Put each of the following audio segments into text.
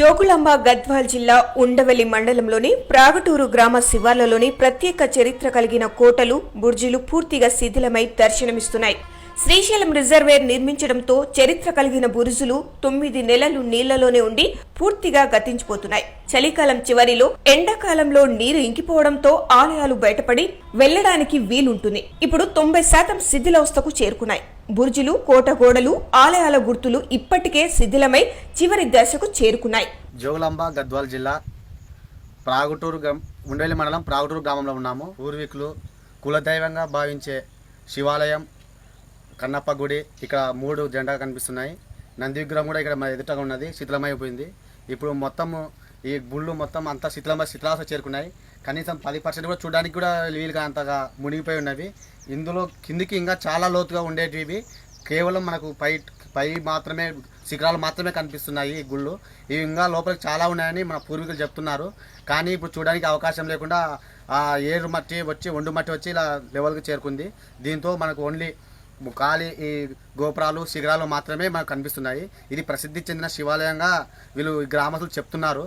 జోగులాంబ గద్వాల్ జిల్లా ఉండవెల్లి మండలంలోని ప్రాగటూరు గ్రామ శివార్లలోని ప్రత్యేక చరిత్ర కలిగిన కోటలు, బుర్జులు పూర్తిగా శిథిలమై దర్శనమిస్తున్నాయి. శ్రీశైలం రిజర్వేర్ నిర్మించడంతో చరిత్ర కలిగిన బురుజులు 9 నెలలు నీళ్లలోనే ఉండి పూర్తిగా గతించిపోతున్నాయి. చలికాలం చివరిలో, ఎండాకాలంలో నీరు ఇంకిపోవడంతో ఆలయాలు బయటపడి వెళ్లడానికి వీలుంటుంది. ఇప్పుడు 90% శిథిలావస్థకు చేరుకున్నాయి. బుర్జులు, కోట గోడలు, ఆలయాల గుర్తులు ఇప్పటికే శిథిలమై చివరి దశకు చేరుకున్నాయి. జోగులాంబ గద్వాల్ జిల్లా ఉండవెల్లి మండలం ప్రాగటూరు గ్రామంలో ఉన్నాము. పూర్వీకులు కులదైవంగా భావించే శివాలయం, కన్నప్ప గుడి, ఇక్కడ 3 జెండా కనిపిస్తున్నాయి. నంది విగ్రహం కూడా ఇక్కడ ఎదుటగా ఉన్నది, శిథిలమైపోయింది. ఇప్పుడు మొత్తము ఈ గుళ్ళు మొత్తం అంతా శిథిలావస్థ చేరుకున్నాయి. కనీసం 10% కూడా చూడడానికి కూడా వీలుగా అంతగా మునిగిపోయి ఉన్నవి. ఇందులో కిందికి ఇంకా చాలా లోతుగా ఉండేటివి. కేవలం మనకు పై మాత్రమే, శిఖరాలు మాత్రమే కనిపిస్తున్నాయి ఈ గుళ్ళు. ఇవి ఇంకా లోపలికి చాలా ఉన్నాయని మన పూర్వీకులు చెప్తున్నారు. కానీ ఇప్పుడు చూడడానికి అవకాశం లేకుండా ఆ ఏరు మట్టి వచ్చి, ఒండు మట్టి వచ్చి ఇలా లెవెల్కి చేరుకుంది. దీంతో మనకు ఓన్లీ ఖాళీ ఈ గోపురాలు, శిఖరాలు మాత్రమే మనకు కనిపిస్తున్నాయి. ఇది ప్రసిద్ధి చెందిన శివాలయంగా వీళ్ళు గ్రామస్తులు చెప్తున్నారు.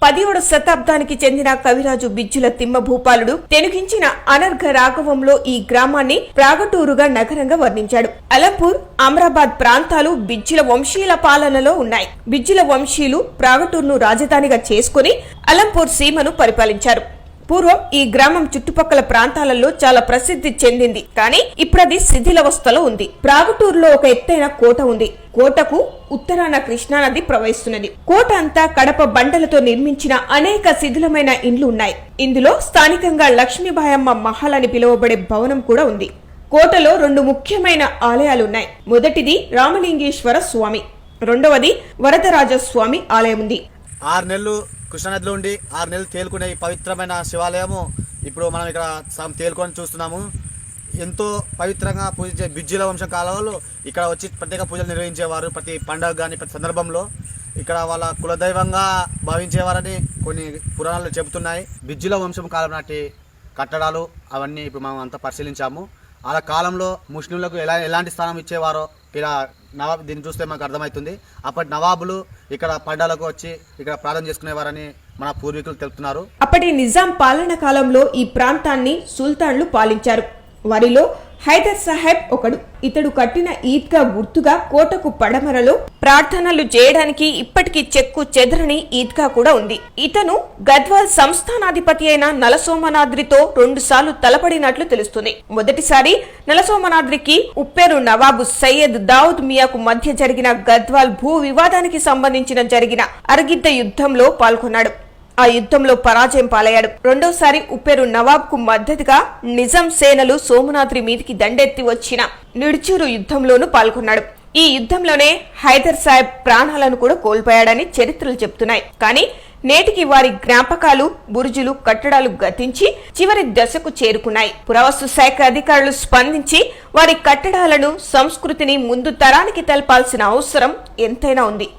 పదిహేడవ శతాబ్దానికి చెందిన కవిరాజు బిజ్జుల తిమ్మభూపాలుడు తెనుగించిన అనర్ఘ రాఘవంలో ఈ గ్రామాన్ని ప్రాగటూరుగా నగరంగా వర్ణించాడు. అలంపూర్, అమరాబాద్ ప్రాంతాలు బిజ్జుల వంశీయుల పాలనలో ఉన్నాయి. బిజ్జుల వంశీయులు ప్రాగటూరును రాజధానిగా చేసుకుని అలంపూర్ సీమను పరిపాలించారు. పూర్వం ఈ గ్రామం చుట్టుపక్కల ప్రాంతాలలో చాలా ప్రసిద్ధి చెందింది. కానీ ఇప్పుడది శిథిలావస్థలో ఉంది. ప్రాగటూరులో ఒక ఎత్తైన కోట ఉంది. కోటకు ఉత్తరాన కృష్ణానది ప్రవహిస్తున్నది. కోట అంతా కడప బండలతో నిర్మించిన అనేక శిథిలమైన ఇండ్లు ఉన్నాయి. ఇందులో స్థానికంగా లక్ష్మీబాయమ్మ మహల్ అని పిలువబడే భవనం కూడా ఉంది. కోటలో 2 ముఖ్యమైన ఆలయాలున్నాయి. మొదటిది రామలింగేశ్వర స్వామి, రెండవది వరదరాజస్వామి ఆలయం ఉంది. 6 నెలలు కృష్ణానదిలో ఉండి 6 నెలలు తేలుకునే ఈ పవిత్రమైన శివాలయము ఇప్పుడు మనం ఇక్కడ తేలుకొని చూస్తున్నాము. ఎంతో పవిత్రంగా పూజించే బిజ్జుల వంశం కాలంలో ఇక్కడ వచ్చి ప్రత్యేక పూజలు నిర్వహించేవారు. ప్రతి పండుగ కానీ ప్రతి సందర్భంలో ఇక్కడ వాళ్ళ కులదైవంగా భావించేవారని కొన్ని పురాణాలు చెబుతున్నాయి. బిజ్జుల వంశం కాలం నాటి కట్టడాలు అవన్నీ ఇప్పుడు మనం అంతా పరిశీలించాము. ఆ కాలంలో ముస్లింలకు ఎలాంటి స్థానం ఇచ్చేవారో ఇలా నవాబు, దీన్ని చూస్తే మనకు అర్థమవుతుంది. అప్పటి నవాబులు ఇక్కడ పండాలకు వచ్చి ఇక్కడ ప్రార్థన చేసుకునేవారని మన పూర్వీకులు తెలుపుతున్నారు. అప్పటి నిజాం పాలన కాలంలో ఈ ప్రాంతాన్ని సుల్తాన్లు పాలించారు. వారిలో హైదర్ సాహెబ్ ఒకడు. ఇతడు కట్టిన ఈద్గా గుర్తుగా కోటకు పడమరలో ప్రార్థనలు చేయడానికి ఇప్పటికీ చెక్కు చెదరని ఈద్గా కూడా ఉంది. ఇతను గద్వాల్ సంస్థానాధిపతి అయిన నలసోమనాద్రితో 2 సార్లు తలపడినట్లు తెలుస్తుంది. మొదటిసారి నలసోమనాద్రికి ఉప్పేరు నవాబు సయ్యద్ దావుద్ మియాకు మధ్య జరిగిన గద్వాల్ భూ వివాదానికి జరిగిన అరగిద్ద యుద్ధంలో పాల్గొన్నాడు. ఆ యుద్ధంలో పరాజయం పాలయ్యాడు. రెండోసారి ఉప్పేరు నవాబ్ కు మద్దతుగా నిజాం సేనలు సోమనాద్రి మీదికి దండెత్తి వచ్చిన నిడుచూరు యుద్ధంలోనూ పాల్గొన్నాడు. ఈ యుద్ధంలోనే హైదర్ సాహెబ్ ప్రాణాలను కూడా కోల్పోయాడని చరిత్రలు చెప్తున్నాయి. కానీ నేటికి వారి జ్ఞాపకాలు, బురుజులు, కట్టడాలు గతించి చివరి దశకు చేరుకున్నాయి. పురావస్తు శాఖ అధికారులు స్పందించి వారి కట్టడాలను, సంస్కృతిని ముందు తరానికి తెలపాల్సిన అవసరం ఎంతైనా ఉంది.